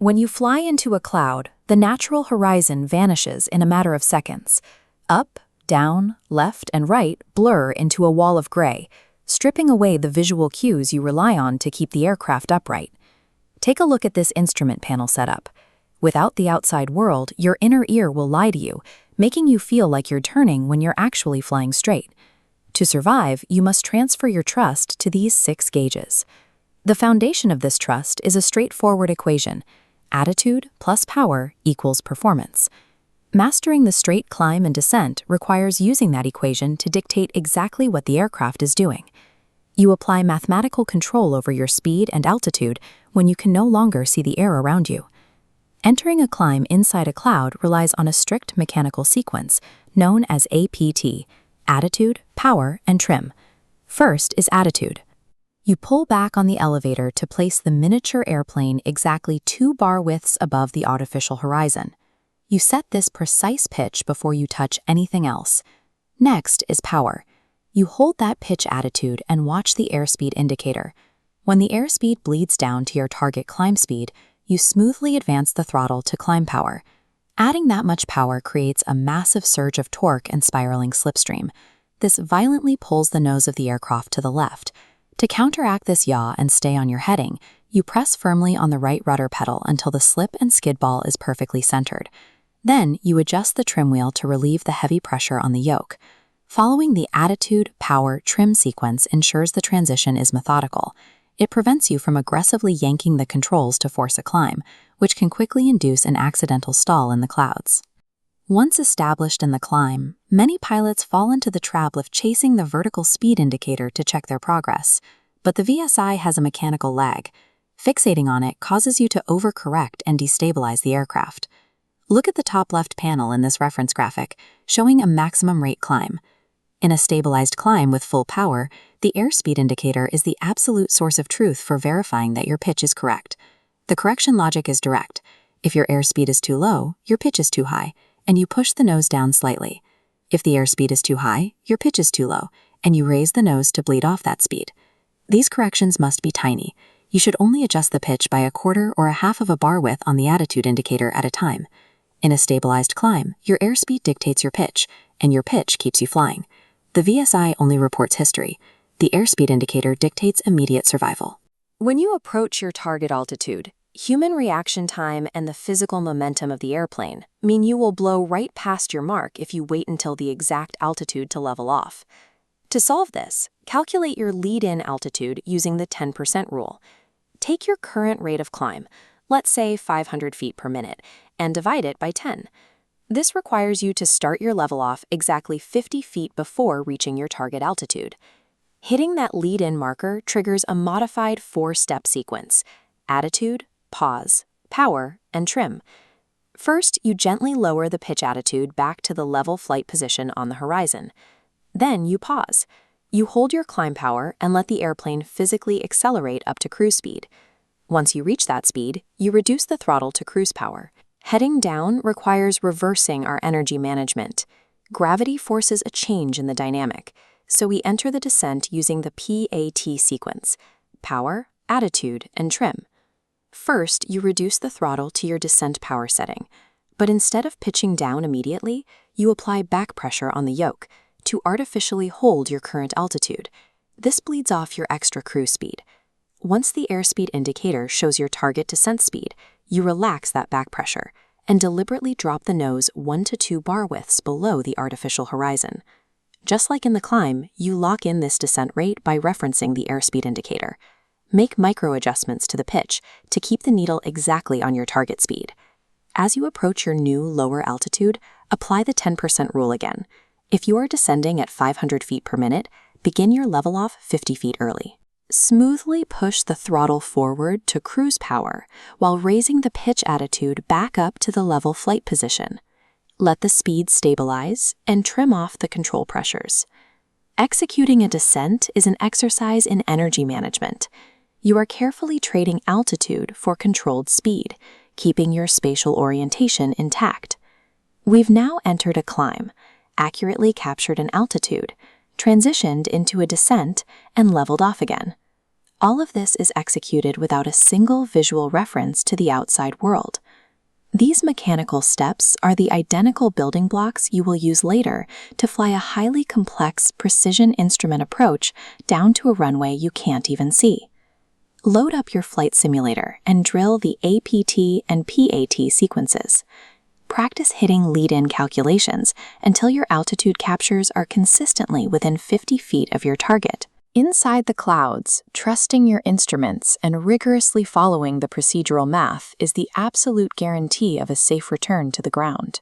When you fly into a cloud, the natural horizon vanishes in a matter of seconds. Up, down, left, and right blur into a wall of gray, stripping away the visual cues you rely on to keep the aircraft upright. Take a look at this instrument panel setup. Without the outside world, your inner ear will lie to you, making you feel like you're turning when you're actually flying straight. To survive, you must transfer your trust to these 6 gauges. The foundation of this trust is a straightforward equation: attitude plus power equals performance. Mastering the straight climb and descent requires using that equation to dictate exactly what the aircraft is doing. You apply mathematical control over your speed and altitude when you can no longer see the air around you. Entering a climb inside a cloud relies on a strict mechanical sequence known as APT: attitude, power, and trim. First is attitude. You pull back on the elevator to place the miniature airplane exactly 2 bar widths above the artificial horizon. You set this precise pitch before you touch anything else. Next is power. You hold that pitch attitude and watch the airspeed indicator. When the airspeed bleeds down to your target climb speed, you smoothly advance the throttle to climb power. Adding that much power creates a massive surge of torque and spiraling slipstream. This violently pulls the nose of the aircraft to the left. To counteract this yaw and stay on your heading, you press firmly on the right rudder pedal until the slip and skid ball is perfectly centered. Then you adjust the trim wheel to relieve the heavy pressure on the yoke. Following the attitude, power, trim sequence ensures the transition is methodical. It prevents you from aggressively yanking the controls to force a climb, which can quickly induce an accidental stall in the clouds. Once established in the climb, many pilots fall into the trap of chasing the vertical speed indicator to check their progress. But the VSI has a mechanical lag. Fixating on it causes you to overcorrect and destabilize the aircraft. Look at the top left panel in this reference graphic, showing a maximum rate climb. In a stabilized climb with full power, the airspeed indicator is the absolute source of truth for verifying that your pitch is correct. The correction logic is direct. If your airspeed is too low, your pitch is too high, and you push the nose down slightly. If the airspeed is too high, your pitch is too low, and you raise the nose to bleed off that speed. These corrections must be tiny. You should only adjust the pitch by 1/4 or 1/2 of a bar width on the attitude indicator at a time. In a stabilized climb, your airspeed dictates your pitch, and your pitch keeps you flying. The VSI only reports history. The airspeed indicator dictates immediate survival. When you approach your target altitude, human reaction time and the physical momentum of the airplane mean you will blow right past your mark if you wait until the exact altitude to level off. To solve this, calculate your lead-in altitude using the 10% rule. Take your current rate of climb, let's say 500 feet per minute, and divide it by 10. This requires you to start your level off exactly 50 feet before reaching your target altitude. Hitting that lead-in marker triggers a modified 4-step sequence: attitude, pause, power, and trim. First, you gently lower the pitch attitude back to the level flight position on the horizon. Then you pause. You hold your climb power and let the airplane physically accelerate up to cruise speed. Once you reach that speed, you reduce the throttle to cruise power. Heading down requires reversing our energy management. Gravity forces a change in the dynamic, so we enter the descent using the PAT sequence: power, attitude, and trim. First, you reduce the throttle to your descent power setting, but instead of pitching down immediately, you apply back pressure on the yoke to artificially hold your current altitude. This bleeds off your extra cruise speed. Once the airspeed indicator shows your target descent speed, you relax that back pressure and deliberately drop the nose 1 to 2 bar widths below the artificial horizon. Just like in the climb, you lock in this descent rate by referencing the airspeed indicator. Make micro adjustments to the pitch to keep the needle exactly on your target speed. As you approach your new lower altitude, apply the 10% rule again. If you are descending at 500 feet per minute, begin your level off 50 feet early. Smoothly push the throttle forward to cruise power while raising the pitch attitude back up to the level flight position. Let the speed stabilize and trim off the control pressures. Executing a descent is an exercise in energy management. You are carefully trading altitude for controlled speed, keeping your spatial orientation intact. We've now entered a climb, accurately captured an altitude, transitioned into a descent, and leveled off again. All of this is executed without a single visual reference to the outside world. These mechanical steps are the identical building blocks you will use later to fly a highly complex precision instrument approach down to a runway you can't even see. Load up your flight simulator and drill the APT and PAT sequences. Practice hitting lead-in calculations until your altitude captures are consistently within 50 feet of your target. Inside the clouds, trusting your instruments and rigorously following the procedural math is the absolute guarantee of a safe return to the ground.